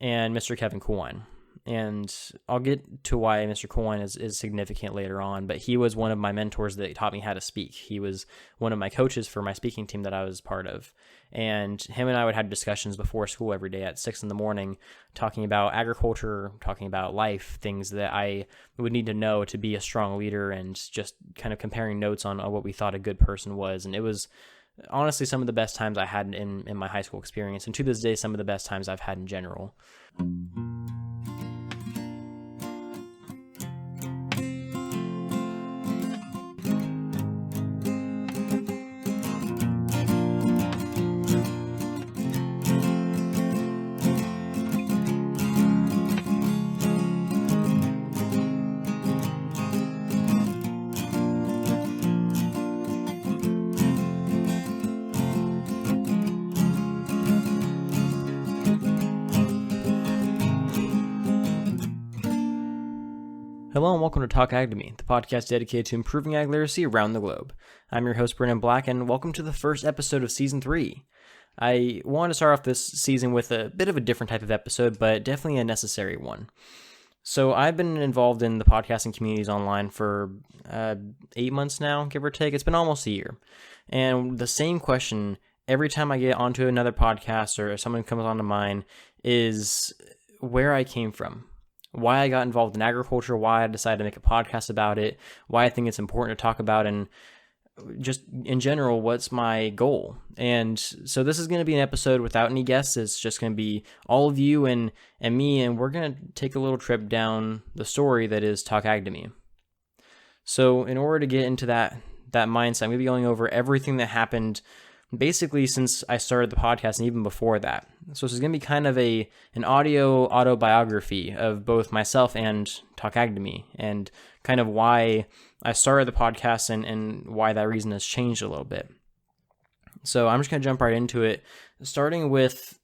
and Mr. Kevin Coyne. And I'll get to why Mr. Coyne is significant later on, but he was one of my mentors that taught me how to speak. He was one of my coaches for my speaking team that I was part of. And him and I would have discussions before school every day at 6 a.m, talking about agriculture, talking about life, things that I would need to know to be a strong leader, and just kind of comparing notes on what we thought a good person was. And it was honestly some of the best times I had in my high school experience, and to this day, some of the best times I've had in general. Hello and welcome to Talk Ag to Me, the podcast dedicated to improving ag literacy around the globe. I'm your host, Brennan Black, and welcome to the first episode of Season 3. I wanted to start off this season with a bit of a different type of episode, but definitely a necessary one. So I've been involved in the podcasting communities online for 8 months now, give or take. It's been almost a year. And the same question every time I get onto another podcast or someone comes onto mine is where I came from. Why I got involved in agriculture, why I decided to make a podcast about it, why I think it's important to talk about, and just in general, what's my goal. And so this is going to be an episode without any guests. It's just going to be all of you and me, and we're going to take a little trip down the story that is Talk Ag to Me. So in order to get into that mindset, I'm going to be going over everything that happened basically since I started the podcast and even before that. So this is going to be kind of an audio autobiography of both myself and Talk Ag to Me, and kind of why I started the podcast and why that reason has changed a little bit. So I'm just going to jump right into it, starting with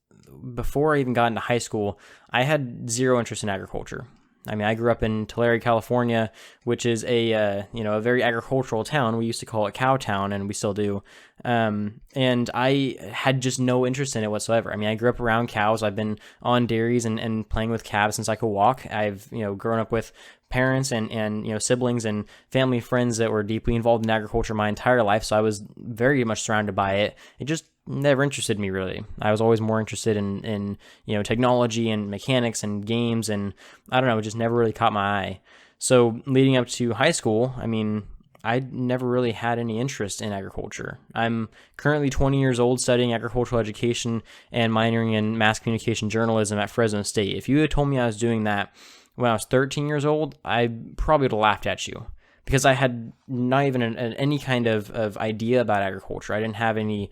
before I even got into high school. I had zero interest in agriculture. I mean, I grew up in Tulare, California, which is a very agricultural town. We used to call it Cow Town, and we still do. And I had just no interest in it whatsoever. I mean, I grew up around cows. I've been on dairies and playing with calves since I could walk. I've, grown up with parents and siblings and family friends that were deeply involved in agriculture my entire life. So I was very much surrounded by it. It just never interested me, really. I was always more interested in technology and mechanics and games, and I don't know, it just never really caught my eye. So leading up to high school, I mean, I never really had any interest in agriculture. I'm currently 20 years old, studying agricultural education and minoring in mass communication journalism at Fresno State. If you had told me I was doing that when I was 13 years old, I probably would have laughed at you, because I had not even any kind of idea about agriculture. I didn't have any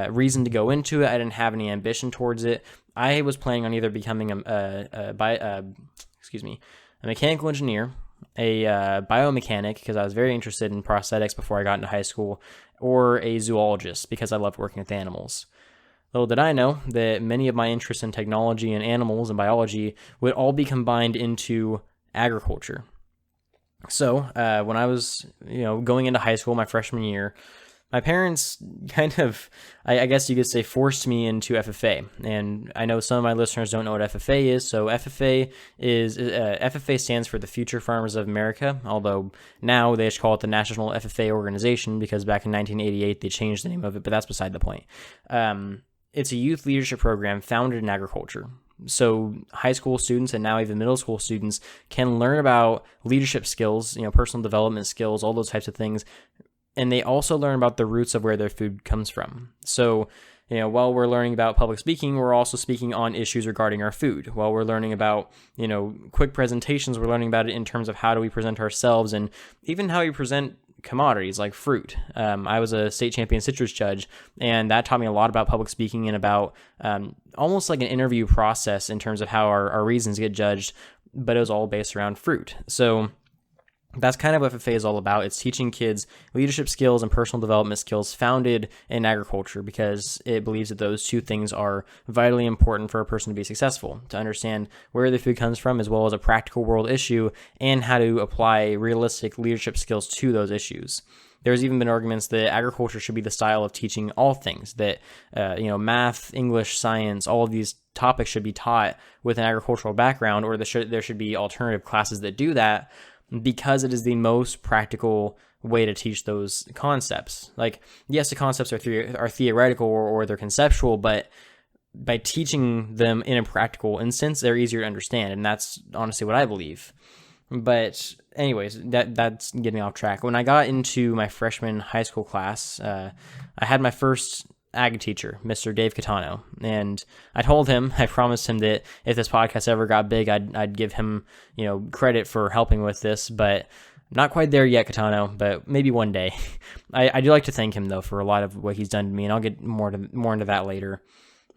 reason to go into it. I didn't have any ambition towards it. I was planning on either becoming a mechanical engineer, a biomechanic, because I was very interested in prosthetics before I got into high school, or a zoologist, because I loved working with animals. Little did I know that many of my interests in technology and animals and biology would all be combined into agriculture. So when I was, going into high school, my freshman year, my parents kind of, I guess you could say, forced me into FFA. And I know some of my listeners don't know what FFA is. So FFA stands for the Future Farmers of America, although now they just call it the National FFA Organization, because back in 1988 they changed the name of it, but that's beside the point. It's a youth leadership program founded in agriculture. So high school students and now even middle school students can learn about leadership skills, personal development skills, all those types of things. And they also learn about the roots of where their food comes from. So, while we're learning about public speaking, we're also speaking on issues regarding our food. While we're learning about, quick presentations, we're learning about it in terms of how do we present ourselves and even how we present commodities like fruit. I was a state champion citrus judge, and that taught me a lot about public speaking and about almost like an interview process in terms of how our reasons get judged, but it was all based around fruit. So that's kind of what FFA is all about. It's teaching kids leadership skills and personal development skills founded in agriculture, because it believes that those two things are vitally important for a person to be successful, to understand where the food comes from, as well as a practical world issue, and how to apply realistic leadership skills to those issues. There's even been arguments that agriculture should be the style of teaching all things, that math, English, science, all of these topics should be taught with an agricultural background, or there should be alternative classes that do that, because it is the most practical way to teach those concepts. Like, yes, the concepts are theoretical or they're conceptual, but by teaching them in a practical instance, they're easier to understand, and that's honestly what I believe. But anyways, that's getting off track. When I got into my freshman high school class, I had my first ag teacher, Mr. Dave Catano, and I promised him that if this podcast ever got big, I'd give him, credit for helping with this, but not quite there yet, Catano, but maybe one day. I do like to thank him though for a lot of what he's done to me, and I'll get more into that later.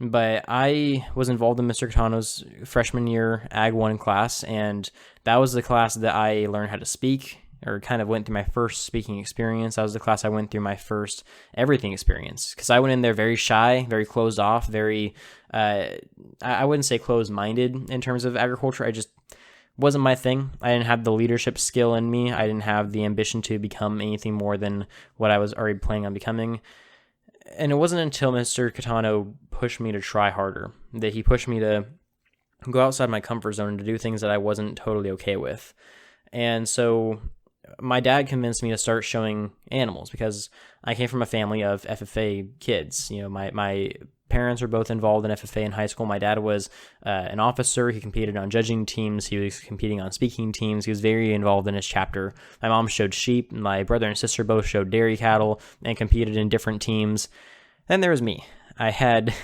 But I was involved in Mr. Catano's freshman year Ag 1 class, and that was the class that I learned how to speak, or kind of went through my first speaking experience. That was the class I went through my first everything experience, because I went in there very shy, very closed off, very, I wouldn't say closed-minded in terms of agriculture. I just wasn't my thing. I didn't have the leadership skill in me. I didn't have the ambition to become anything more than what I was already planning on becoming. And it wasn't until Mr. Catano pushed me to try harder, that he pushed me to go outside my comfort zone and to do things that I wasn't totally okay with. And so my dad convinced me to start showing animals, because I came from a family of FFA kids. My parents were both involved in FFA in high school. My dad was an officer. He competed on judging teams. He was competing on speaking teams. He was very involved in his chapter. My mom showed sheep. My brother and sister both showed dairy cattle and competed in different teams. Then there was me. I had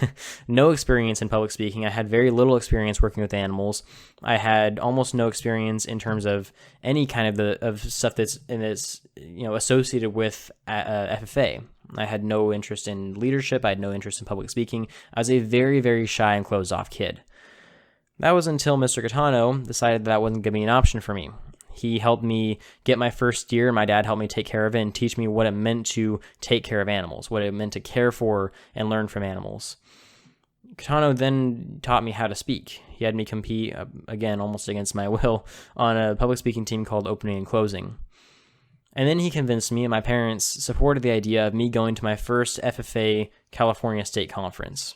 no experience in public speaking. I had very little experience working with animals. I had almost no experience in terms of any kind of stuff that's associated with FFA. I had no interest in leadership. I had no interest in public speaking. I was a very, very shy and closed off kid. That was until Mr. Catano decided that wasn't going to be an option for me. He helped me get my first year, and my dad helped me take care of it and teach me what it meant to take care of animals, what it meant to care for and learn from animals. Catano then taught me how to speak. He had me compete, again, almost against my will, on a public speaking team called Opening and Closing. And then he convinced me, and my parents supported the idea of me going to my first FFA California State Conference.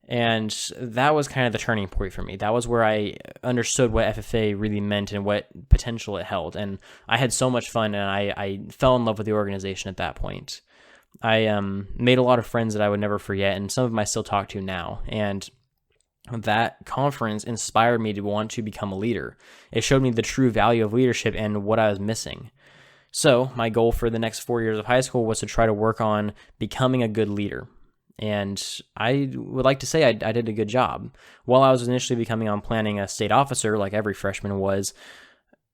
And that was kind of the turning point for me. That was where I understood what FFA really meant and what potential it held. And I had so much fun, and I fell in love with the organization at that point. I made a lot of friends that I would never forget, and some of them I still talk to now. And that conference inspired me to want to become a leader. It showed me the true value of leadership and what I was missing. So my goal for the next 4 years of high school was to try to work on becoming a good leader. And I would like to say I did a good job. While I was initially planning a state officer, like every freshman was,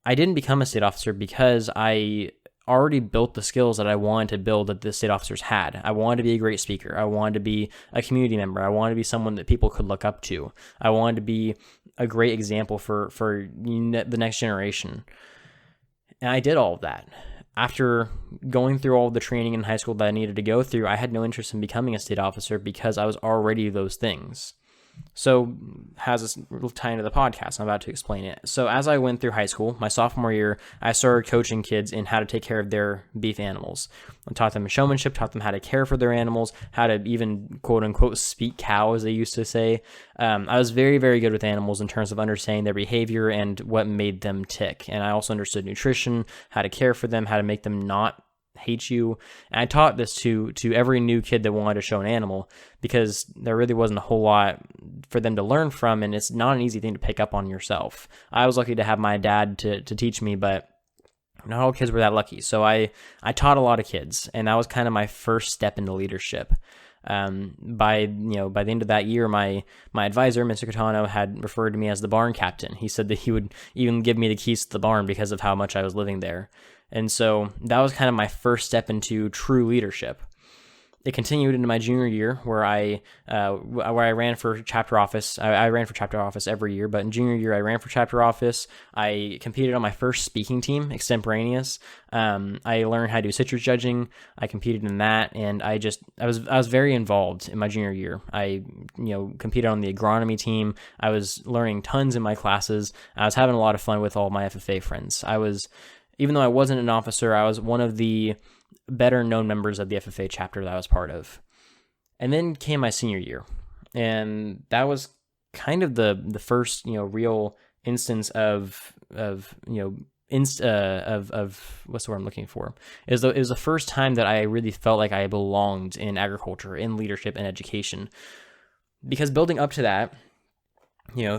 I didn't become a state officer because I already built the skills that I wanted to build that the state officers had. I wanted to be a great speaker. I wanted to be a community member. I wanted to be someone that people could look up to. I wanted to be a great example for the next generation. And I did all of that. After going through all of the training in high school that I needed to go through, I had no interest in becoming a state officer because I was already those things. So how's this tie into the podcast? I'm about to explain it. So as I went through high school, my sophomore year, I started coaching kids in how to take care of their beef animals. I taught them showmanship, taught them how to care for their animals, how to even quote unquote speak cow, as they used to say. I was very, very good with animals in terms of understanding their behavior and what made them tick. And I also understood nutrition, how to care for them, how to make them not hate you. And I taught this to every new kid that wanted to show an animal, because there really wasn't a whole lot for them to learn from, and it's not an easy thing to pick up on yourself. I was lucky to have my dad to teach me, but not all kids were that lucky. So I taught a lot of kids, and that was kind of my first step into leadership. By the end of that year, my advisor, Mr. Catano, had referred to me as the barn captain. He said that he would even give me the keys to the barn because of how much I was living there. And so that was kind of my first step into true leadership. It continued into my junior year, where I ran for chapter office. I ran for chapter office every year, but in junior year I ran for chapter office. I competed on my first speaking team, extemporaneous. I learned how to do citrus judging. I competed in that, and I was very involved in my junior year. I competed on the agronomy team. I was learning tons in my classes. I was having a lot of fun with all my FFA friends. Even though I wasn't an officer, I was one of the better known members of the FFA chapter that I was part of. And then came my senior year, and that was kind of the first, real instance of what's the word I'm looking for? It was the first time that I really felt like I belonged in agriculture, in leadership, and education. Because building up to that,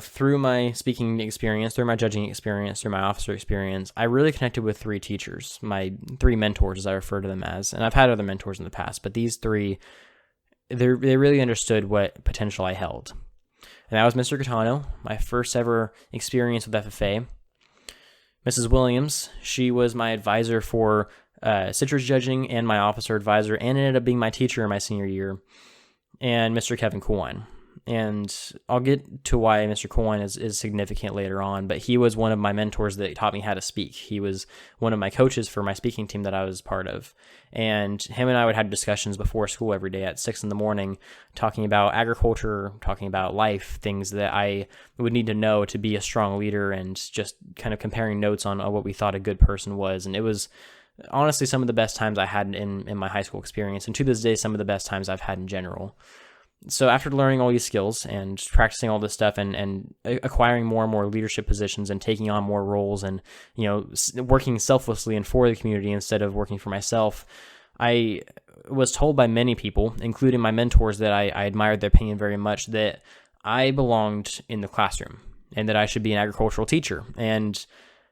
through my speaking experience, through my judging experience, through my officer experience, I really connected with three teachers, my three mentors, as I refer to them as. And I've had other mentors in the past, but these three, they really understood what potential I held. And that was Mr. Catano, my first ever experience with FFA. Mrs. Williams, she was my advisor for citrus judging and my officer advisor, and ended up being my teacher in my senior year. And Mr. Kevin Coolwine. And I'll get to why Mr. Coolwine is significant later on, but he was one of my mentors that taught me how to speak. He was one of my coaches for my speaking team that I was part of. And him and I would have discussions before school every day at 6 a.m, talking about agriculture, talking about life, things that I would need to know to be a strong leader, and just kind of comparing notes on what we thought a good person was. And it was honestly some of the best times I had in my high school experience, and to this day, some of the best times I've had in general. So after learning all these skills and practicing all this stuff and acquiring more and more leadership positions and taking on more roles and, working selflessly and for the community instead of working for myself, I was told by many people, including my mentors that I admired their opinion very much, that I belonged in the classroom and that I should be an agricultural teacher. And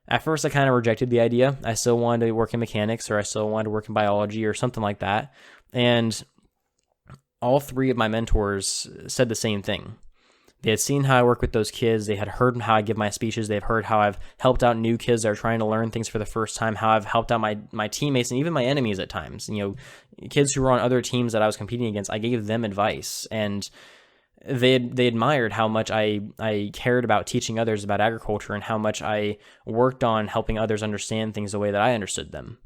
at first I kind of rejected the idea. I still wanted to work in mechanics, or I still wanted to work in biology or something like that. And all three of my mentors said the same thing. They had seen how I work with those kids. They had heard how I give my speeches. They've heard how I've helped out new kids that are trying to learn things for the first time, how I've helped out my teammates and even my enemies at times. Kids who were on other teams that I was competing against, I gave them advice. And they admired how much I cared about teaching others about agriculture and how much I worked on helping others understand things the way that I understood them.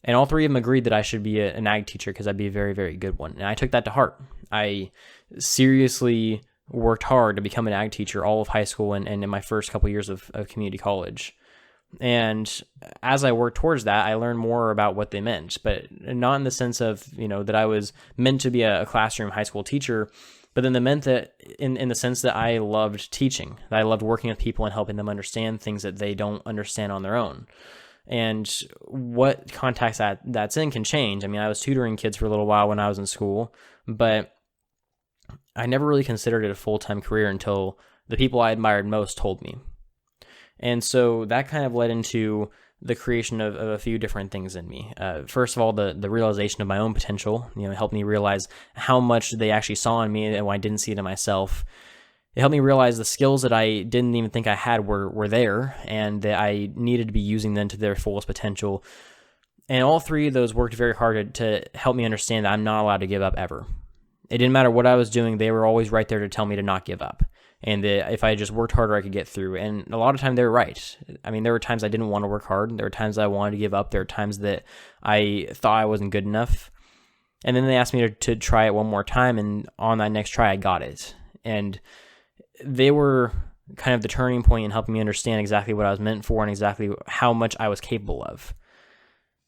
And all three of them agreed that I should be an ag teacher because I'd be a very, very good one. And I took that to heart. I seriously worked hard to become an ag teacher all of high school and in my first couple years of community college. And as I worked towards that, I learned more about what they meant, but not in the sense of, that I was meant to be a classroom high school teacher, but then they meant that in the sense that I loved teaching, that I loved working with people and helping them understand things that they don't understand on their own. And what context that's in can change. I mean, I was tutoring kids for a little while when I was in school, but I never really considered it a full-time career until the people I admired most told me. And so that kind of led into the creation of a few different things in me. First of all, the realization of my own potential, helped me realize how much they actually saw in me and when I didn't see it in myself. It helped me realize the skills that I didn't even think I had were there, and that I needed to be using them to their fullest potential. And all three of those worked very hard to help me understand that I'm not allowed to give up ever. It didn't matter what I was doing, they were always right there to tell me to not give up. And that if I just worked harder, I could get through. And a lot of time they were right. I mean, there were times I didn't want to work hard. There were times I wanted to give up. There were times that I thought I wasn't good enough. And then they asked me to try it one more time, and on that next try, I got it. And they were kind of the turning point in helping me understand exactly what I was meant for and exactly how much I was capable of.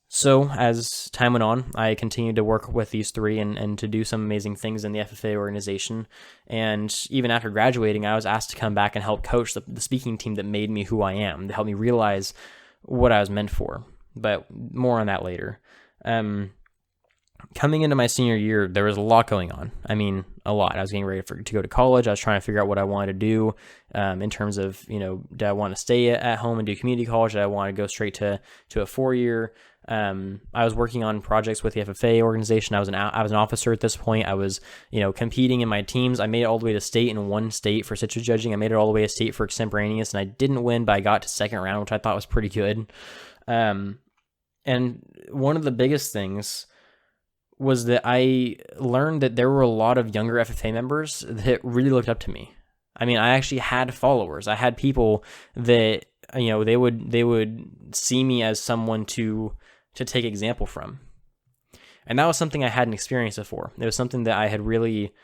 So as time went on, I continued to work with these three and to do some amazing things in the FFA organization. And even after graduating, I was asked to come back and help coach the speaking team that made me who I am, to help me realize what I was meant for. But more on that later. Coming into my senior year, there was a lot going on. I mean, a lot. I was getting ready to go to college. I was trying to figure out what I wanted to do in terms of, did I want to stay at home and do community college? Did I want to go straight to a 4-year? I was working on projects with the FFA organization. I was an officer at this point. I was, competing in my teams. I made it all the way to state in one state for citrus judging. I made it all the way to state for extemporaneous, and I didn't win, but I got to second round, which I thought was pretty good. And one of the biggest things was that I learned that there were a lot of younger FFA members that really looked up to me. I mean, I actually had followers. I had people that, they would see me as someone to take example from. And that was something I hadn't experienced before. It was something that I had really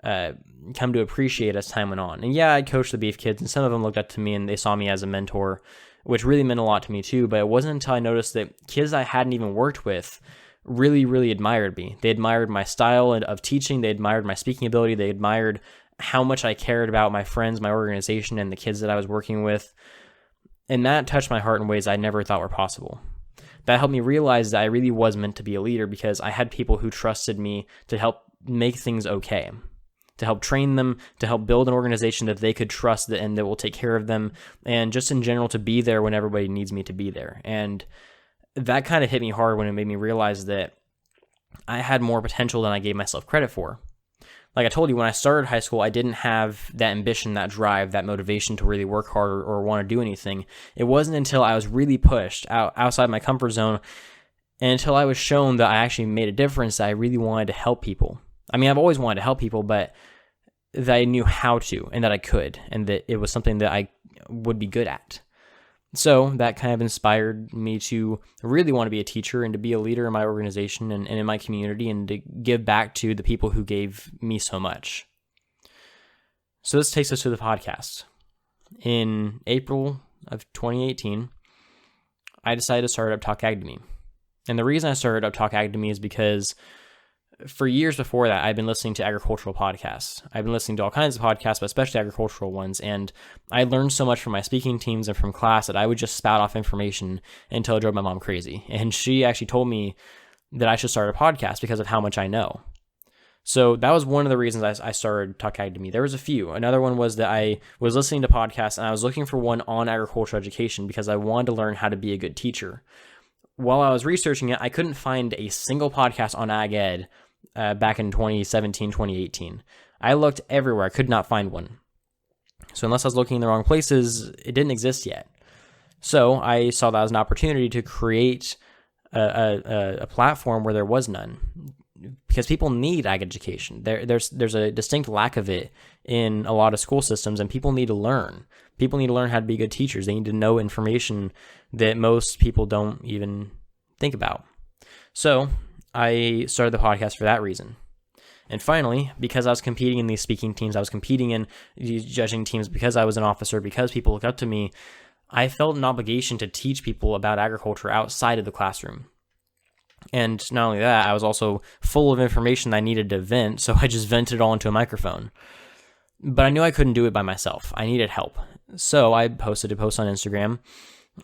come to appreciate as time went on. And yeah, I coached the beef kids, and some of them looked up to me and they saw me as a mentor, which really meant a lot to me too. But it wasn't until I noticed that kids I hadn't even worked with really, really admired me. They admired my style of teaching. They admired my speaking ability. They admired how much I cared about my friends, my organization, and the kids that I was working with. And that touched my heart in ways I never thought were possible. That helped me realize that I really was meant to be a leader because I had people who trusted me to help make things okay, to help train them, to help build an organization that they could trust and that will take care of them, and just in general to be there when everybody needs me to be there. And that kind of hit me hard when it made me realize that I had more potential than I gave myself credit for. Like I told you, when I started high school, I didn't have that ambition, that drive, that motivation to really work hard or want to do anything. It wasn't until I was really pushed outside my comfort zone and until I was shown that I actually made a difference that I really wanted to help people. I mean, I've always wanted to help people, but that I knew how to and that I could, and that it was something that I would be good at. So that kind of inspired me to really want to be a teacher and to be a leader in my organization and in my community and to give back to the people who gave me so much. So this takes us to the podcast. In April of 2018, I decided to start up Talk Academy. And the reason I started up Talk Academy is because for years before that, I've been listening to agricultural podcasts. I've been listening to all kinds of podcasts, but especially agricultural ones. And I learned so much from my speaking teams and from class that I would just spout off information until it drove my mom crazy. And she actually told me that I should start a podcast because of how much I know. So that was one of the reasons I started Talk Academy. There was a few. Another one was that I was listening to podcasts and I was looking for one on agricultural education because I wanted to learn how to be a good teacher. While I was researching it, I couldn't find a single podcast on ag ed back in 2017, 2018. I looked everywhere. I could not find one. So unless I was looking in the wrong places, it didn't exist yet. So I saw that as an opportunity to create a platform where there was none. Because people need ag education. There's a distinct lack of it in a lot of school systems, and people need to learn. People need to learn how to be good teachers. They need to know information that most people don't even think about. So I started the podcast for that reason. And finally, because I was competing in these speaking teams, I was competing in these judging teams, because I was an officer, because people looked up to me, I felt an obligation to teach people about agriculture outside of the classroom. And not only that, I was also full of information I needed to vent, so I just vented it all into a microphone. But I knew I couldn't do it by myself. I needed help. So I posted a post on Instagram,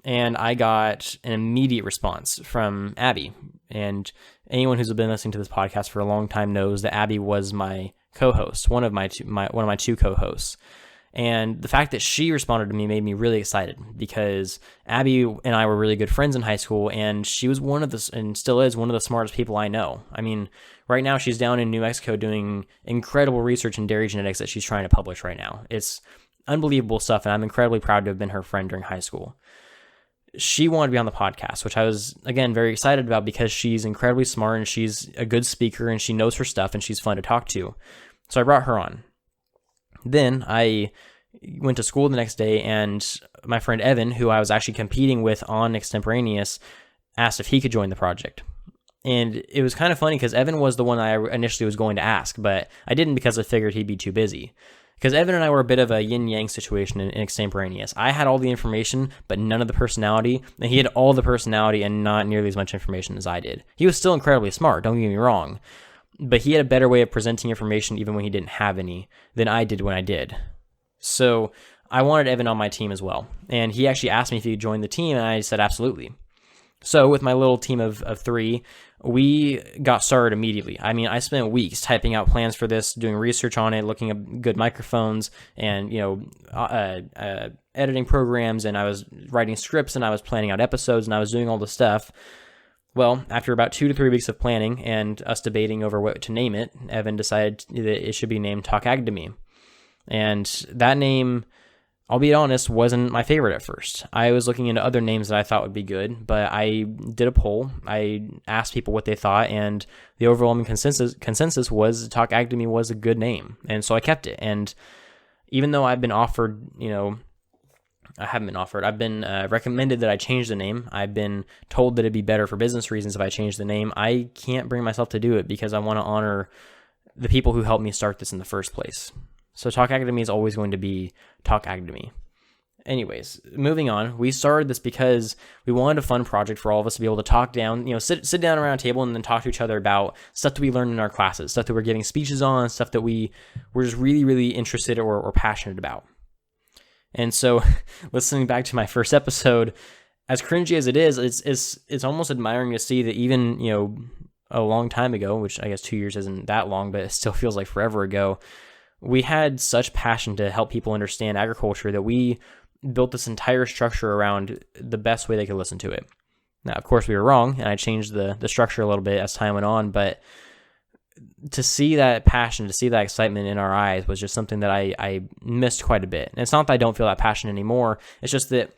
and I got an immediate response from Abby. And anyone who's been listening to this podcast for a long time knows that Abby was my co-host, one of my two co-hosts. And the fact that she responded to me made me really excited, because Abby and I were really good friends in high school, and she was and still is one of the smartest people I know. I mean, right now she's down in New Mexico doing incredible research in dairy genetics that she's trying to publish right now. It's unbelievable stuff, and I'm incredibly proud to have been her friend during high school. She wanted to be on the podcast, which I was, again, very excited about, because she's incredibly smart and she's a good speaker and she knows her stuff and she's fun to talk to. So I brought her on. Then I went to school the next day, and my friend Evan, who I was actually competing with on Extemporaneous, asked if he could join the project. And it was kind of funny because Evan was the one I initially was going to ask, but I didn't, because I figured he'd be too busy. Because Evan and I were a bit of a yin-yang situation in Extemporaneous. I had all the information, but none of the personality, and he had all the personality and not nearly as much information as I did. He was still incredibly smart, don't get me wrong, but he had a better way of presenting information even when he didn't have any than I did when I did. So I wanted Evan on my team as well. And he actually asked me if he could join the team, and I said absolutely. So with my little team of three, we got started immediately. I mean, I spent weeks typing out plans for this, doing research on it, looking at good microphones and, editing programs, and I was writing scripts, and I was planning out episodes, and I was doing all the stuff. Well, after about 2 to 3 weeks of planning and us debating over what to name it, Evan decided that it should be named Talk Academy. And that name, I'll be honest, wasn't my favorite at first. I was looking into other names that I thought would be good, but I did a poll. I asked people what they thought, and the overwhelming consensus was Talk Academy was a good name. And so I kept it. And even though I've been offered, I haven't been offered. I've been recommended that I change the name. I've been told that it'd be better for business reasons if I change the name. I can't bring myself to do it because I want to honor the people who helped me start this in the first place. So Talk Academy is always going to be Talk Academy. Anyways, moving on, we started this because we wanted a fun project for all of us to be able to talk down, sit down around a table and then talk to each other about stuff that we learned in our classes, stuff that we're giving speeches on, stuff that we were just really, really interested or passionate about. And so listening back to my first episode, as cringy as it is, it's almost admiring to see that even, a long time ago, which I guess 2 years isn't that long, but it still feels like forever ago, we had such passion to help people understand agriculture that we built this entire structure around the best way they could listen to it. Now, of course, we were wrong, and I changed the structure a little bit as time went on, but to see that passion, to see that excitement in our eyes was just something that I missed quite a bit. And it's not that I don't feel that passion anymore. It's just that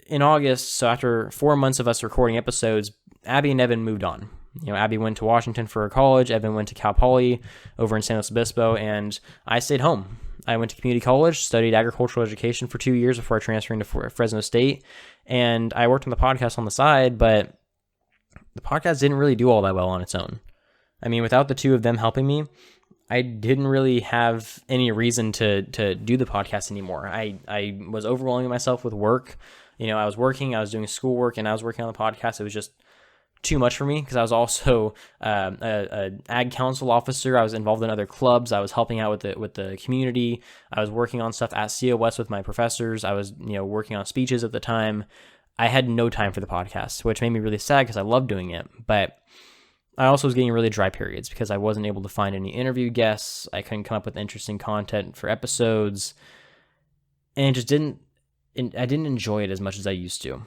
in August, so after 4 months of us recording episodes, Abby and Evan moved on. Abby went to Washington for college, Evan went to Cal Poly over in San Luis Obispo, and I stayed home. I went to community college, studied agricultural education for 2 years before transferring to Fresno State, and I worked on the podcast on the side, but the podcast didn't really do all that well on its own. I mean, without the two of them helping me, I didn't really have any reason to do the podcast anymore. I was overwhelming myself with work. I was working, I was doing schoolwork, and I was working on the podcast. It was just too much for me because I was also a ag council officer. I was involved in other clubs. I was helping out with the community. I was working on stuff at COS with my professors. I was working on speeches at the time. I had no time for the podcast, which made me really sad because I loved doing it. But I also was getting really dry periods because I wasn't able to find any interview guests. I couldn't come up with interesting content for episodes, and I didn't enjoy it as much as I used to.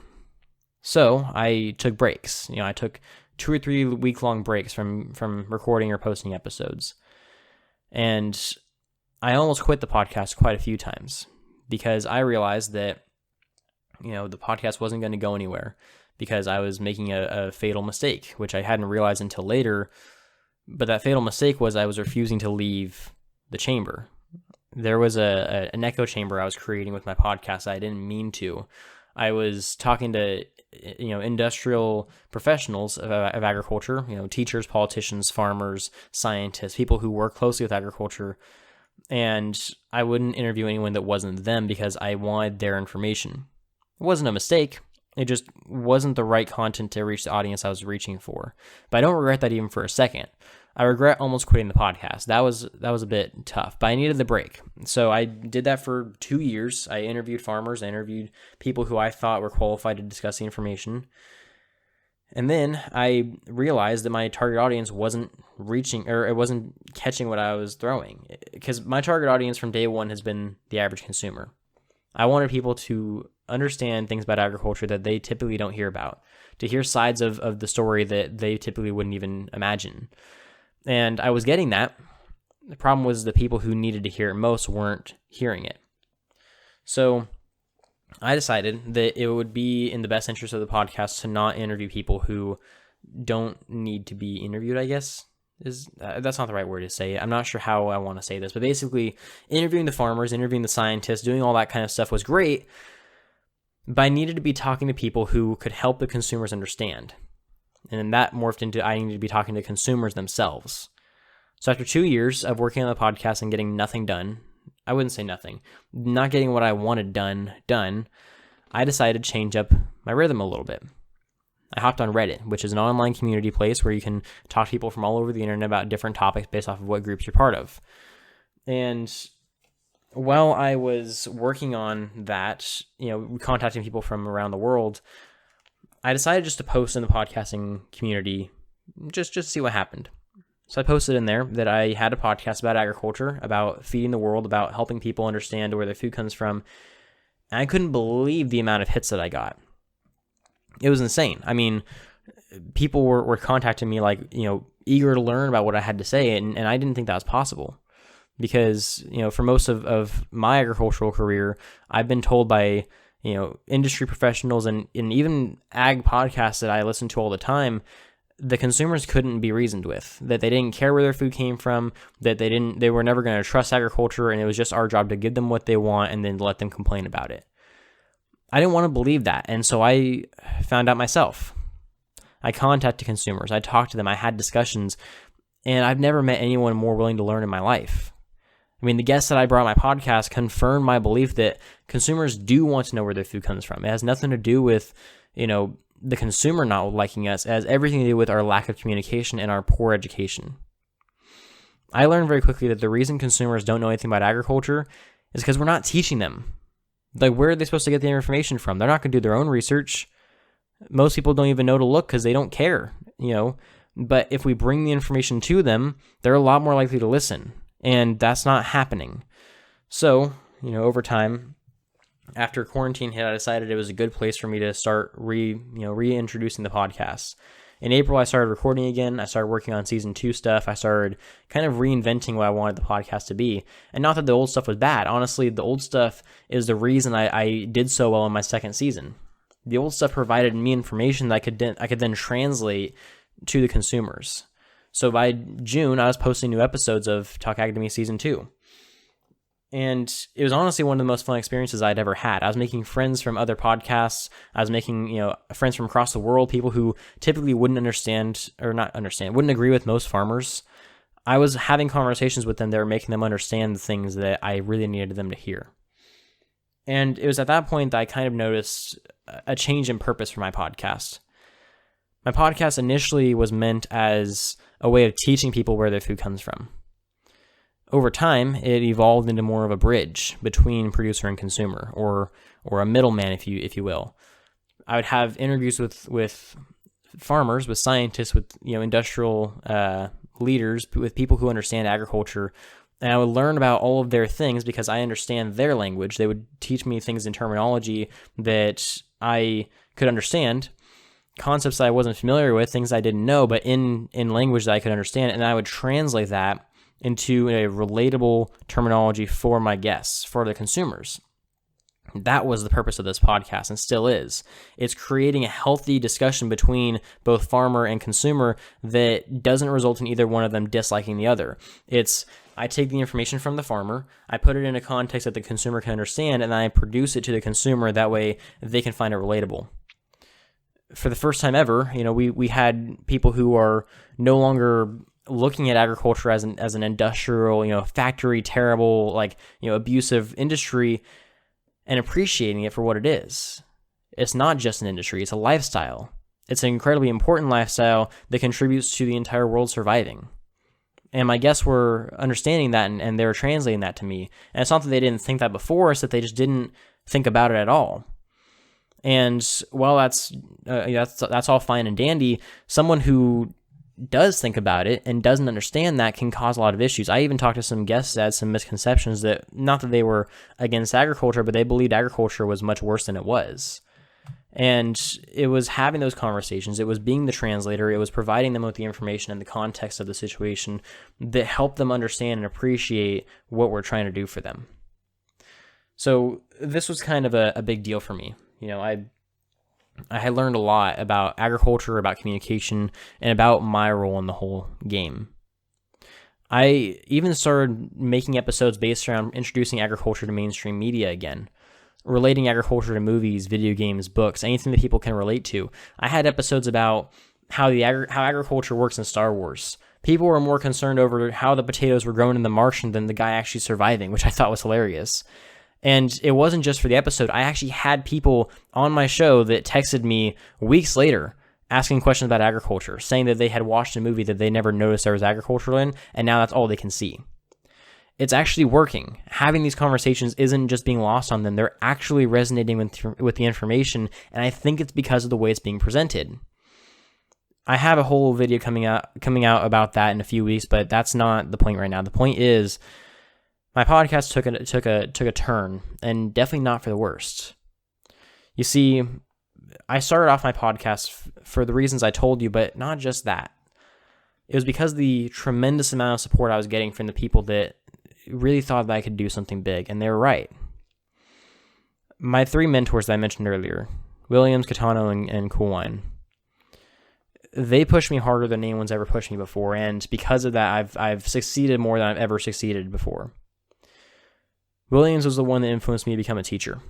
So I took breaks. I took 2 or 3 week-long breaks from recording or posting episodes. And I almost quit the podcast quite a few times because I realized that, the podcast wasn't going to go anywhere because I was making a fatal mistake, which I hadn't realized until later. But that fatal mistake was I was refusing to leave the chamber. There was an echo chamber I was creating with my podcast I didn't mean to. I was talking to industrial professionals of agriculture, teachers, politicians, farmers, scientists, people who work closely with agriculture, and I wouldn't interview anyone that wasn't them because I wanted their information. It wasn't a mistake. It just wasn't the right content to reach the audience I was reaching for. But I don't regret that even for a second. I regret almost quitting the podcast. That was a bit tough, but I needed the break. So I did that for 2 years. I interviewed farmers. I interviewed people who I thought were qualified to discuss the information. And then I realized that my target audience wasn't reaching, or it wasn't catching what I was throwing. Because my target audience from day one has been the average consumer. I wanted people to understand things about agriculture that they typically don't hear about, to hear sides of the story that they typically wouldn't even imagine. And I was getting that. The problem was the people who needed to hear it most weren't hearing it. So I decided that it would be in the best interest of the podcast to not interview people who don't need to be interviewed, I guess. That's not the right word to say. I'm not sure how I want to say this, but basically interviewing the farmers, interviewing the scientists, doing all that kind of stuff was great, but I needed to be talking to people who could help the consumers understand. And then that morphed into I needed to be talking to consumers themselves. So after 2 years of working on the podcast and getting nothing done, I wouldn't say nothing, not getting what I wanted done, I decided to change up my rhythm a little bit. I hopped on Reddit, which is an online community place where you can talk to people from all over the internet about different topics based off of what groups you're part of. And while I was working on that, contacting people from around the world, I decided just to post in the podcasting community just to see what happened. So I posted in there that I had a podcast about agriculture, about feeding the world, about helping people understand where their food comes from. And I couldn't believe the amount of hits that I got. It was insane. I mean, people were contacting me eager to learn about what I had to say, and I didn't think that was possible. Because, for most of my agricultural career, I've been told by industry professionals and even ag podcasts that I listen to all the time, the consumers couldn't be reasoned with, that they didn't care where their food came from, that they were never going to trust agriculture, and it was just our job to give them what they want and then let them complain about it. I didn't want to believe that, and so I found out myself. I contacted consumers, I talked to them, I had discussions, and I've never met anyone more willing to learn in my life. I mean, the guests that I brought on my podcast confirmed my belief that consumers do want to know where their food comes from. It has nothing to do with, the consumer not liking us. It has everything to do with our lack of communication and our poor education. I learned very quickly that the reason consumers don't know anything about agriculture is because we're not teaching them. Like, where are they supposed to get the information from? They're not going to do their own research. Most people don't even know to look because they don't care, But if we bring the information to them, they're a lot more likely to listen. And that's not happening. So, over time, after quarantine hit, I decided it was a good place for me to start reintroducing the podcast. In April, I started recording again. I started working on season 2 stuff. I started kind of reinventing what I wanted the podcast to be. And not that the old stuff was bad. Honestly, the old stuff is the reason I did so well in my second season. The old stuff provided me information that I could then translate to the consumers. So by June, I was posting new episodes of Talk Ag to Me Season 2. And it was honestly one of the most fun experiences I'd ever had. I was making friends from other podcasts. I was making, friends from across the world, people who typically wouldn't wouldn't agree with most farmers. I was having conversations with them that were making them understand the things that I really needed them to hear. And it was at that point that I kind of noticed a change in purpose for my podcast. My podcast initially was meant as a way of teaching people where their food comes from. Over time, it evolved into more of a bridge between producer and consumer, or a middleman, if you will. I would have interviews with farmers, with scientists, with industrial leaders, with people who understand agriculture, and I would learn about all of their things because I understand their language. They would teach me things in terminology that I could understand, concepts that I wasn't familiar with, things I didn't know, but in language that I could understand, and I would translate that into a relatable terminology for my guests, for the consumers. That was the purpose of this podcast, and still is. It's creating a healthy discussion between both farmer and consumer that doesn't result in either one of them disliking the other. I take the information from the farmer, I put it in a context that the consumer can understand, and I produce it to the consumer. That way they can find it relatable. For the first time ever, we had people who are no longer looking at agriculture as an industrial, factory, terrible, abusive industry, and appreciating it for what it is. It's not just an industry, it's a lifestyle. It's an incredibly important lifestyle that contributes to the entire world surviving. And my guests were understanding that, and they were translating that to me. And it's not that they didn't think that before, it's that they just didn't think about it at all. And while that's all fine and dandy, someone who does think about it and doesn't understand that can cause a lot of issues. I even talked to some guests that had some misconceptions, that not that they were against agriculture, but they believed agriculture was much worse than it was. And it was having those conversations, it was being the translator, it was providing them with the information and the context of the situation that helped them understand and appreciate what we're trying to do for them. So this was kind of a big deal for me. I had learned a lot about agriculture, about communication, and about my role in the whole game. I even started making episodes based around introducing agriculture to mainstream media again, relating agriculture to movies, video games, books, anything that people can relate to. I had episodes about how agriculture works in Star Wars. People were more concerned over how the potatoes were grown in the Martian than the guy actually surviving, which I thought was hilarious. And it wasn't just for the episode. I actually had people on my show that texted me weeks later asking questions about agriculture, saying that they had watched a movie that they never noticed there was agriculture in, and now that's all they can see. It's actually working. Having these conversations isn't just being lost on them. They're actually resonating with the information, and I think it's because of the way it's being presented. I have a whole video coming out about that in a few weeks, but that's not the point right now. The point is, my podcast took a turn, and definitely not for the worst. You see, I started off my podcast for the reasons I told you, but not just that. It was because of the tremendous amount of support I was getting from the people that really thought that I could do something big, and they were right. My 3 mentors that I mentioned earlier, Williams, Catano, and Coolwine, they pushed me harder than anyone's ever pushed me before, and because of that, I've succeeded more than I've ever succeeded before. Williams was the one that influenced me to become a teacher.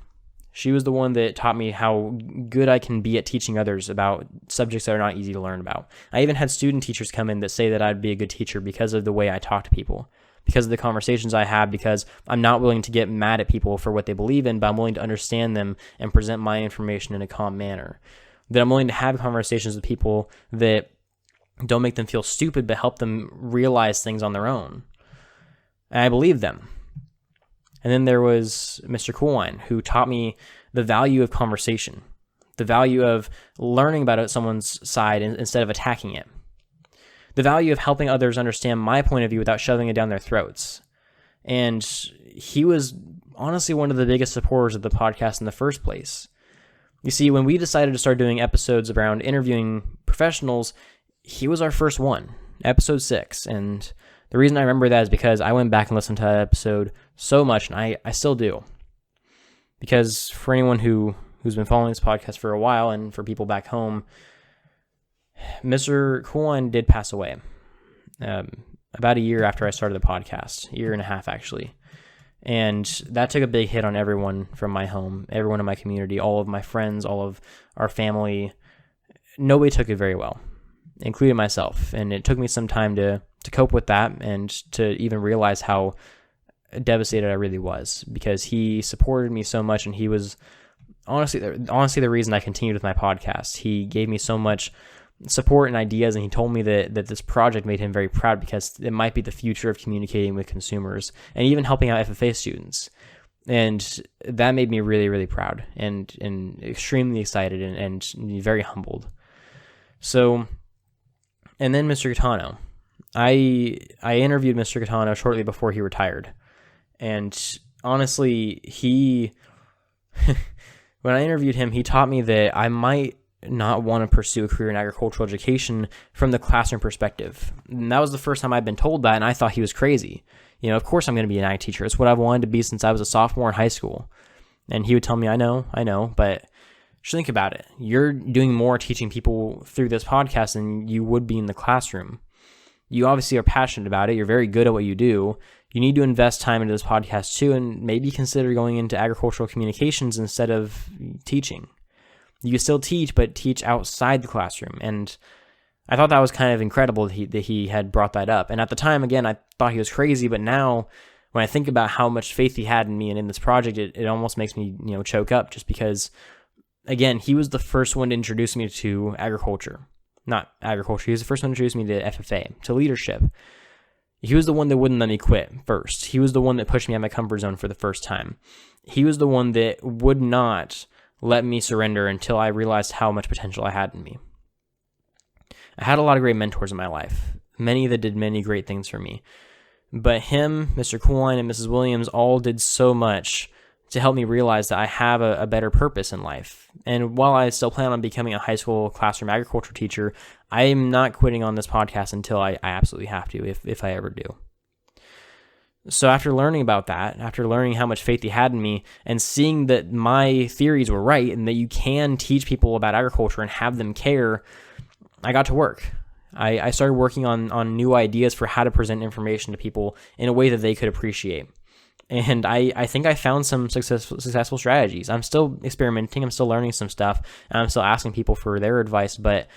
She was the one that taught me how good I can be at teaching others about subjects that are not easy to learn about. I even had student teachers come in that say that I'd be a good teacher because of the way I talk to people, because of the conversations I have, because I'm not willing to get mad at people for what they believe in, but I'm willing to understand them and present my information in a calm manner. That I'm willing to have conversations with people that don't make them feel stupid, but help them realize things on their own. And I believe them. And then there was Mr. Coolwine, who taught me the value of conversation, the value of learning about someone's side instead of attacking it, the value of helping others understand my point of view without shoving it down their throats. And he was honestly one of the biggest supporters of the podcast in the first place. You see, when we decided to start doing episodes around interviewing professionals, he was our first one, episode 6. And the reason I remember that is because I went back and listened to that episode so much, and I still do. Because for anyone who's been following this podcast for a while, and for people back home, Mr. Coolwine did pass away about a year after I started the podcast, a year and a half actually. And that took a big hit on everyone from my home, everyone in my community, all of my friends, all of our family. Nobody took it very well, including myself. And it took me some time to cope with that and to even realize how devastated I really was, because he supported me so much, and he was honestly the reason I continued with my podcast. He gave me so much support and ideas, and he told me that this project made him very proud, because it might be the future of communicating with consumers and even helping out FFA students. And that made me really, really proud and extremely excited and very humbled. So, and then Mr. Gaetano. I interviewed Mr. Gaetano shortly before he retired. And honestly, when I interviewed him, he taught me that I might not want to pursue a career in agricultural education from the classroom perspective. And that was the first time I'd been told that, and I thought he was crazy. You know, of course I'm going to be an ag teacher. It's what I've wanted to be since I was a sophomore in high school. And he would tell me, I know, but just think about it. You're doing more teaching people through this podcast than you would be in the classroom. You obviously are passionate about it. You're very good at what you do. You need to invest time into this podcast too, and maybe consider going into agricultural communications instead of teaching. You can still teach, but teach outside the classroom. And I thought that was kind of incredible that he had brought that up. And at the time, again, I thought he was crazy, but now when I think about how much faith he had in me and in this project, it almost makes me, choke up, just because, again, he was the first one to introduce me to agriculture. Not agriculture, he was the first one to introduce me to FFA, to leadership. He was the one that wouldn't let me quit first. He was the one that pushed me out of my comfort zone for the first time. He was the one that would not let me surrender until I realized how much potential I had in me. I had a lot of great mentors in my life, many that did many great things for me. But him, Mr. Coolwine, and Mrs. Williams all did so much to help me realize that I have a better purpose in life. And while I still plan on becoming a high school classroom agriculture teacher, I am not quitting on this podcast until I absolutely have to, if I ever do. So after learning about that, after learning how much faith he had in me, and seeing that my theories were right and that you can teach people about agriculture and have them care, I got to work. I started working on new ideas for how to present information to people in a way that they could appreciate. And I think I found some successful strategies. I'm still experimenting, I'm still learning some stuff, and I'm still asking people for their advice, but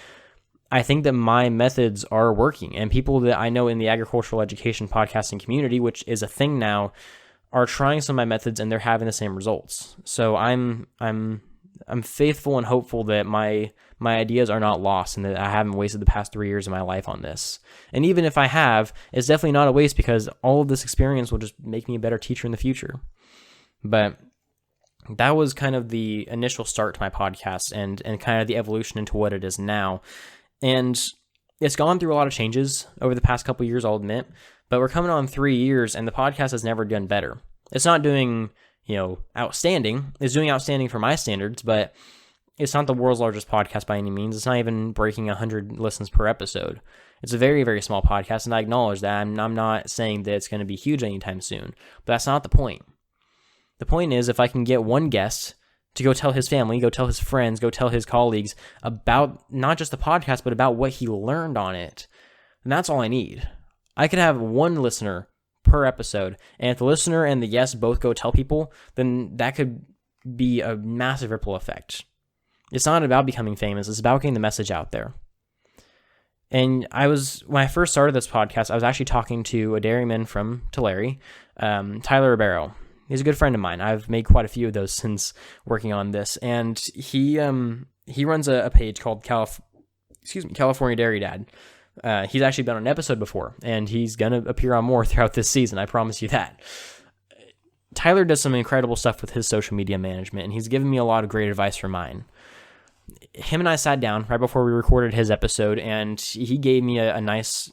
I think that my methods are working, and people that I know in the agricultural education podcasting community, which is a thing now, are trying some of my methods, and they're having the same results. So I'm faithful and hopeful that my ideas are not lost, and that I haven't wasted the past 3 years of my life on this. And even if I have, it's definitely not a waste, because all of this experience will just make me a better teacher in the future. But that was kind of the initial start to my podcast, and kind of the evolution into what it is now. And it's gone through a lot of changes over the past couple of years, I'll admit, but we're coming on 3 years, and the podcast has never done better. It's not doing, outstanding. It's doing outstanding for my standards, but it's not the world's largest podcast by any means. It's not even breaking 100 listens per episode. It's a very, very small podcast, and I acknowledge that. I'm not saying that it's going to be huge anytime soon, but that's not the point. The point is, if I can get one guest to go tell his family, go tell his friends, go tell his colleagues about not just the podcast, but about what he learned on it, and that's all I need. I could have one listener per episode, and if the listener and the guest both go tell people, then that could be a massive ripple effect. It's not about becoming famous, it's about getting the message out there. And when I first started this podcast, I was actually talking to a dairyman from Tulare, Tyler Ribeiro. He's a good friend of mine. I've made quite a few of those since working on this. And he runs a page called California Dairy Dad. He's actually been on an episode before, and he's going to appear on more throughout this season. I promise you that. Tyler does some incredible stuff with his social media management, and he's given me a lot of great advice for mine. Him and I sat down right before we recorded his episode, and he gave me a nice,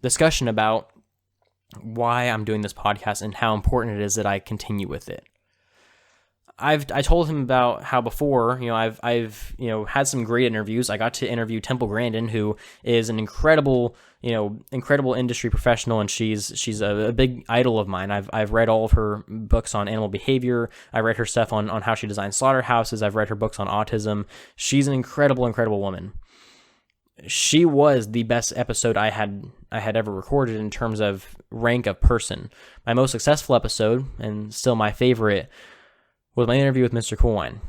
discussion about why I'm doing this podcast and how important it is that I continue with it. I told him about how before, I've had some great interviews. I got to interview Temple Grandin, who is an incredible industry professional, and she's a big idol of mine. I've read all of her books on animal behavior. I read her stuff on how she designs slaughterhouses. I've read her books on autism. She's an incredible woman. She was the best episode I had ever recorded in terms of rank of person. My most successful episode, and still my favorite, was my interview with Mr. Coolwine.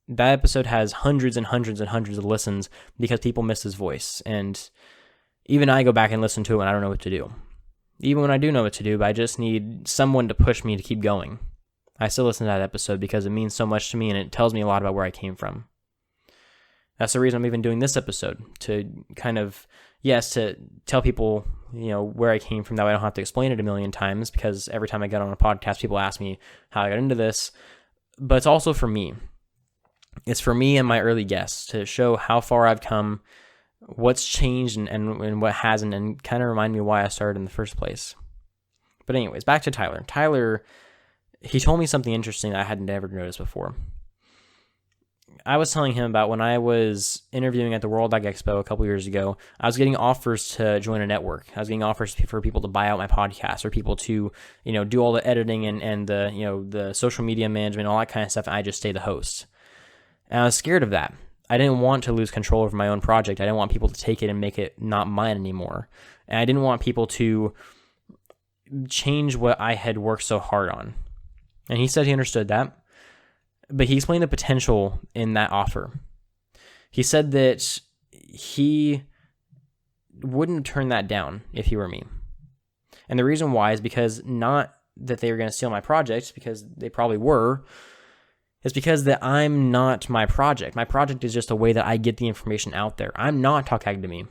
That episode has hundreds and hundreds and hundreds of listens because people miss his voice. And even I go back and listen to it when I don't know what to do. Even when I do know what to do, but I just need someone to push me to keep going. I still listen to that episode because it means so much to me, and it tells me a lot about where I came from. That's the reason I'm even doing this episode, to kind of, to tell people, where I came from, that way I don't have to explain it a million times, because every time I get on a podcast, people ask me how I got into this. But it's also for me. It's for me and my early guests to show how far I've come, what's changed and what hasn't, and kind of remind me why I started in the first place. But anyways, back to Tyler. Tyler, he told me something interesting that I hadn't ever noticed before. I was telling him about when I was interviewing at the World Ag Expo a couple years ago, I was getting offers to join a network. I was getting offers for people to buy out my podcast, or people to, do all the editing and the, the social media management, all that kind of stuff. And I just stay the host. And I was scared of that. I didn't want to lose control over my own project. I didn't want people to take it and make it not mine anymore. And I didn't want people to change what I had worked so hard on. And he said he understood that. But he explained the potential in that offer. He said that he wouldn't turn that down if he were me. And the reason why is because not that they were going to steal my project, because they probably were. It's because that I'm not my project. My project is just a way that I get the information out there. I'm not Talk Ag to Me.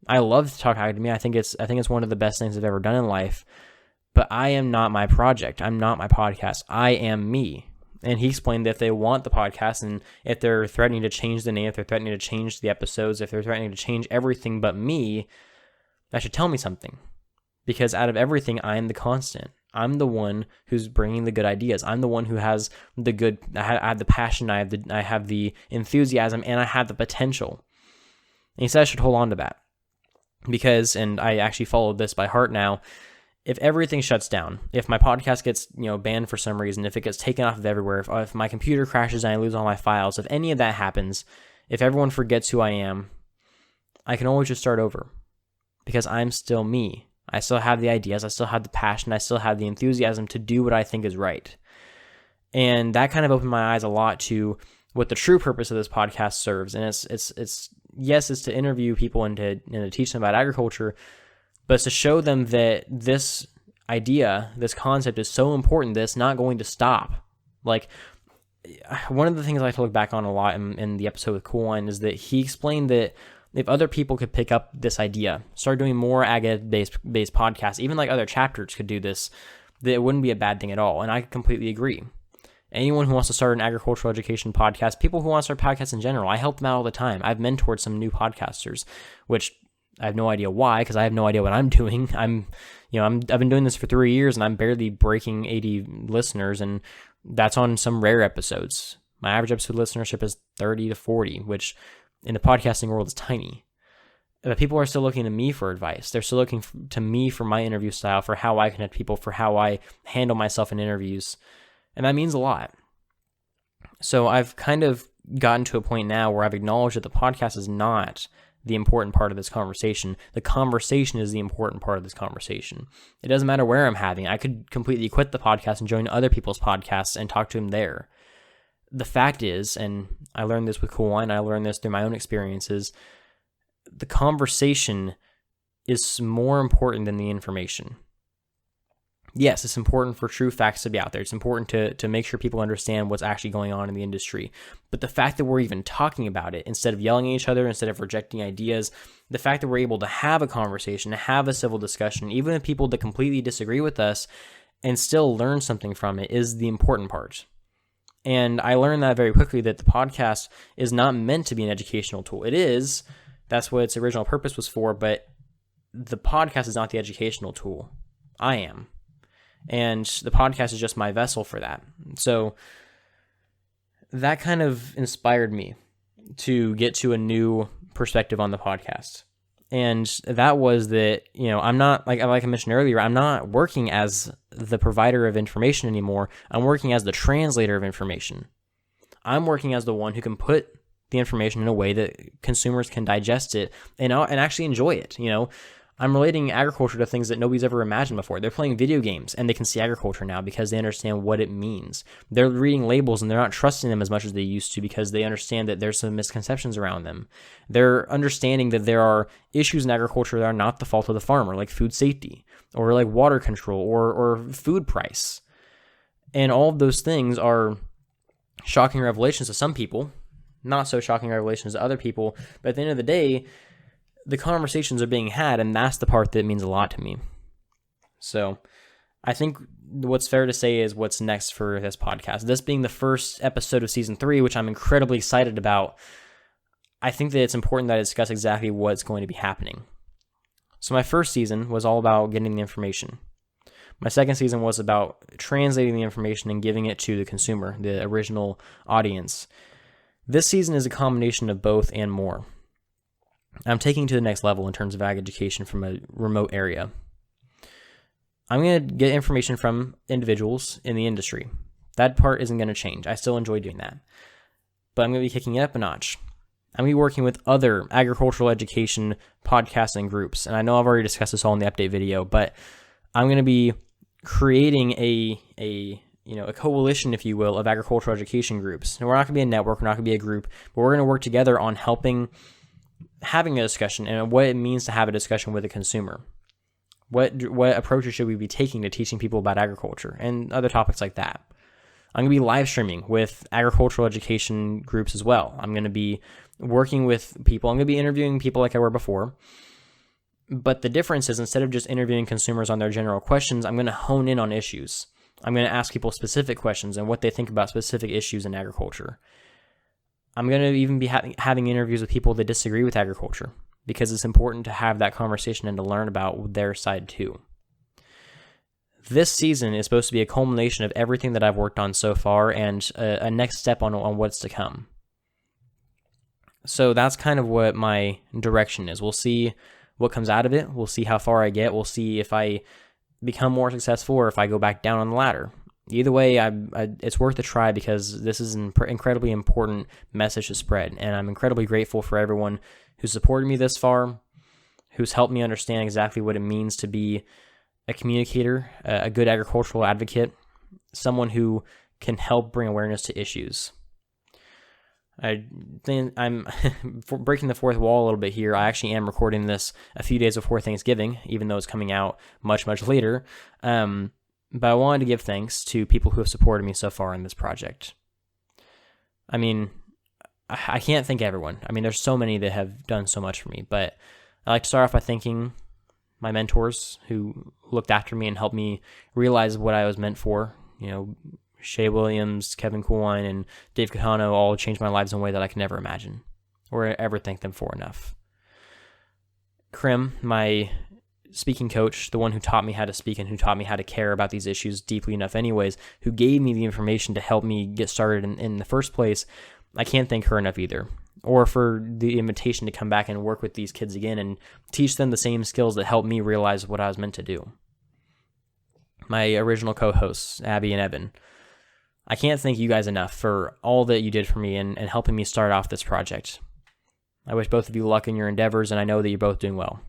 I love Talk Ag to Me. I think it's one of the best things I've ever done in life. But I am not my project. I'm not my podcast. I am me. And he explained that if they want the podcast, and if they're threatening to change the name, if they're threatening to change the episodes, if they're threatening to change everything but me, that should tell me something. Because out of everything, I am the constant. I'm the one who's bringing the good ideas. I'm the one who has the good. I have the passion. I have the enthusiasm, and I have the potential. And he said I should hold on to that. Because, and I actually followed this by heart now, if everything shuts down, if my podcast gets banned for some reason, if it gets taken off of everywhere, if my computer crashes and I lose all my files, if any of that happens, if everyone forgets who I am, I can always just start over, because I'm still me. I still have the ideas, I still have the passion, I still have the enthusiasm to do what I think is right. And that kind of opened my eyes a lot to what the true purpose of this podcast serves. And it's to interview people and to teach them about agriculture, but it's to show them that this idea, this concept is so important that it's not going to stop. Like, one of the things I like to look back on a lot in the episode with Coolwine is that he explained that if other people could pick up this idea, start doing more ag-based podcasts, even like other chapters could do this, that it wouldn't be a bad thing at all. And I completely agree. Anyone who wants to start an agricultural education podcast, people who want to start podcasts in general, I help them out all the time. I've mentored some new podcasters, which I have no idea why, because I have no idea what I'm doing. I've been doing this for 3 years, and I'm barely breaking 80 listeners, and that's on some rare episodes. My average episode listenership is 30 to 40, which in the podcasting world is tiny. But people are still looking to me for advice. They're still looking to me for my interview style, for how I connect people, for how I handle myself in interviews. And that means a lot. So I've kind of gotten to a point now where I've acknowledged that the podcast is not the important part of this conversation. The conversation is the important part of this conversation. It doesn't matter where I'm having. I could completely quit the podcast and join other people's podcasts and talk to them there. The fact is, and I learned this with Coolwine, I learned this through my own experiences, the conversation is more important than the information. Yes, it's important for true facts to be out there. It's important to make sure people understand what's actually going on in the industry. But the fact that we're even talking about it, instead of yelling at each other, instead of rejecting ideas, the fact that we're able to have a conversation, to have a civil discussion, even with people that completely disagree with us, and still learn something from it is the important part. And I learned that very quickly, that the podcast is not meant to be an educational tool. It is. That's what its original purpose was for, but the podcast is not the educational tool. I am. And the podcast is just my vessel for that. So that kind of inspired me to get to a new perspective on the podcast. And that was that, I'm not, like I mentioned earlier, I'm not working as the provider of information anymore. I'm working as the translator of information. I'm working as the one who can put the information in a way that consumers can digest it and actually enjoy it. I'm relating agriculture to things that nobody's ever imagined before. They're playing video games and they can see agriculture now because they understand what it means. They're reading labels and they're not trusting them as much as they used to because they understand that there's some misconceptions around them. They're understanding that there are issues in agriculture that are not the fault of the farmer, like food safety or like water control or food price. And all of those things are shocking revelations to some people, not so shocking revelations to other people. But at the end of the day, the conversations are being had, and that's the part that means a lot to me. So I think what's fair to say is what's next for this podcast. This being the first episode of season 3, which I'm incredibly excited about, I think that it's important that I discuss exactly what's going to be happening. So my first season was all about getting the information. My second season was about translating the information and giving it to the consumer, the original audience. This season is a combination of both and more. I'm taking to the next level in terms of ag education from a remote area. I'm going to get information from individuals in the industry. That part isn't going to change. I still enjoy doing that. But I'm going to be kicking it up a notch. I'm going to be working with other agricultural education podcasting groups. And I know I've already discussed this all in the update video, but I'm going to be creating a coalition, if you will, of agricultural education groups. And we're not going to be a network, we're not going to be a group, but we're going to work together on having a discussion and what it means to have a discussion with a consumer. What approaches should we be taking to teaching people about agriculture and other topics like that? I'm going to be live streaming with agricultural education groups as well. I'm going to be working with people. I'm going to be interviewing people like I were before. But the difference is, instead of just interviewing consumers on their general questions, I'm going to hone in on issues. I'm going to ask people specific questions and what they think about specific issues in agriculture. I'm going to even be having interviews with people that disagree with agriculture, because it's important to have that conversation and to learn about their side too. This season is supposed to be a culmination of everything that I've worked on so far and a next step on what's to come. So that's kind of what my direction is. We'll see what comes out of it. We'll see how far I get. We'll see if I become more successful or if I go back down on the ladder. Either way, it's worth a try, because this is an incredibly important message to spread. And I'm incredibly grateful for everyone who supported me this far, who's helped me understand exactly what it means to be a communicator, a good agricultural advocate, someone who can help bring awareness to issues. I think I'm breaking the fourth wall a little bit here. I actually am recording this a few days before Thanksgiving, even though it's coming out much, much later. But I wanted to give thanks to people who have supported me so far in this project. I mean, I can't thank everyone. I mean, there's so many that have done so much for me, but I like to start off by thanking my mentors who looked after me and helped me realize what I was meant for. Shay Williams, Kevin Coolwine, and Dave Catano all changed my lives in a way that I can never imagine or ever thank them for enough. Krim, my speaking coach, the one who taught me how to speak and who taught me how to care about these issues deeply enough anyways, who gave me the information to help me get started in the first place, I can't thank her enough either. Or for the invitation to come back and work with these kids again and teach them the same skills that helped me realize what I was meant to do. My original co-hosts, Abby and Evan, I can't thank you guys enough for all that you did for me and helping me start off this project. I wish both of you luck in your endeavors, and I know that you're both doing well.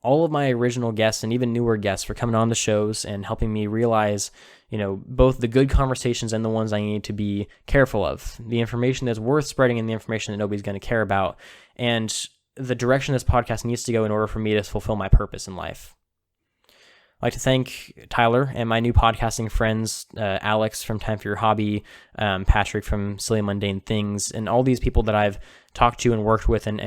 all of my original guests and even newer guests for coming on the shows and helping me realize, both the good conversations and the ones I need to be careful of, the information that's worth spreading and the information that nobody's going to care about, and the direction this podcast needs to go in order for me to fulfill my purpose in life. I'd like to thank Tyler and my new podcasting friends, Alex from Time for Your Hobby, Patrick from Silly Mundane Things, and all these people that I've talked to and worked with and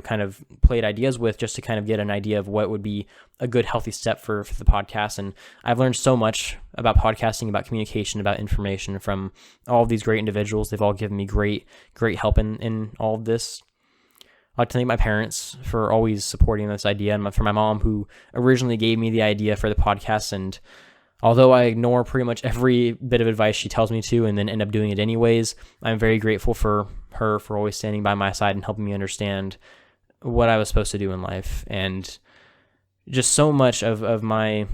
kind of played ideas with just to kind of get an idea of what would be a good, healthy step for the podcast. And I've learned so much about podcasting, about communication, about information from all of these great individuals. They've all given me great help in all of this. I'd like to thank my parents for always supporting this idea, and for my mom, who originally gave me the idea for the podcast. And although I ignore pretty much every bit of advice she tells me to and then end up doing it anyways, I'm very grateful for her for always standing by my side and helping me understand what I was supposed to do in life. And just so much of my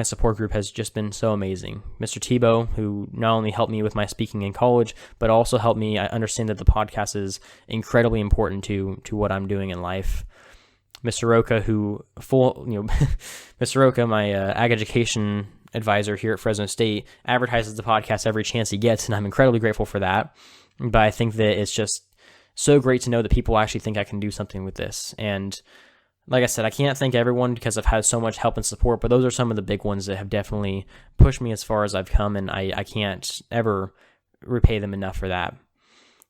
support group has just been so amazing. Mr. Tebow, who not only helped me with my speaking in college, but also helped me understand that the podcast is incredibly important to what I'm doing in life. Mr. Roca, Mr. Roca, my ag education advisor here at Fresno State, advertises the podcast every chance he gets, and I'm incredibly grateful for that. But I think that it's just so great to know that people actually think I can do something with this. And like I said, I can't thank everyone because I've had so much help and support, but those are some of the big ones that have definitely pushed me as far as I've come, and I can't ever repay them enough for that.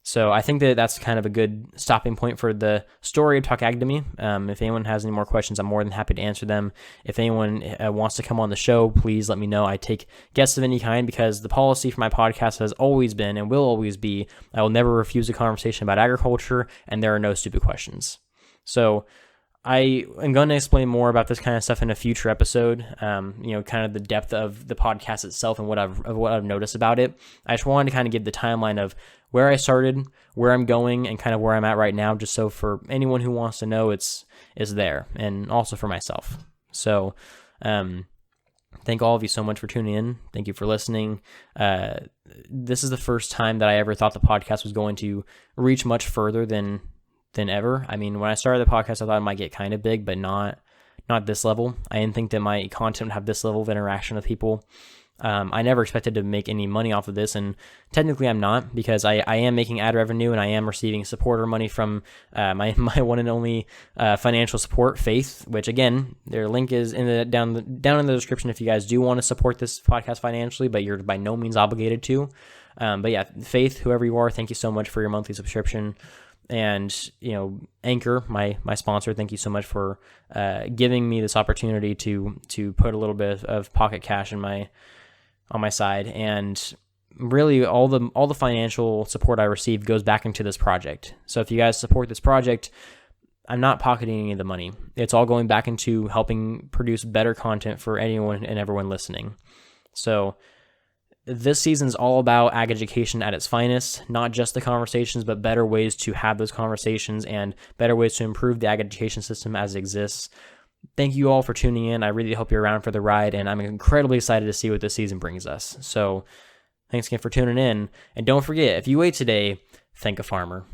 So I think that that's kind of a good stopping point for the story of Talk Ag to Me. If anyone has any more questions, I'm more than happy to answer them. If anyone wants to come on the show, please let me know. I take guests of any kind because the policy for my podcast has always been and will always be, I will never refuse a conversation about agriculture, and there are no stupid questions. So I am going to explain more about this kind of stuff in a future episode, kind of the depth of the podcast itself and what I've noticed about it. I just wanted to kind of give the timeline of where I started, where I'm going, and kind of where I'm at right now, just so for anyone who wants to know, it's there, and also for myself. So thank all of you so much for tuning in. Thank you for listening. This is the first time that I ever thought the podcast was going to reach much further than ever. I mean, when I started the podcast, I thought it might get kind of big, but not this level. I didn't think that my content would have this level of interaction with people. I never expected to make any money off of this, and technically I'm not, because I am making ad revenue and I am receiving supporter money from my one and only financial support, Faith, which again, their link is down in the description if you guys do want to support this podcast financially, but you're by no means obligated to. But yeah, Faith, whoever you are, thank you so much for your monthly subscription. And, Anchor, my sponsor, thank you so much for giving me this opportunity to put a little bit of pocket cash on my side. And really all the financial support I received goes back into this project. So if you guys support this project, I'm not pocketing any of the money. It's all going back into helping produce better content for anyone and everyone listening. So this season's all about ag education at its finest, not just the conversations, but better ways to have those conversations and better ways to improve the ag education system as it exists. Thank you all for tuning in. I really hope you're around for the ride, and I'm incredibly excited to see what this season brings us. So thanks again for tuning in. And don't forget, if you ate today, thank a farmer.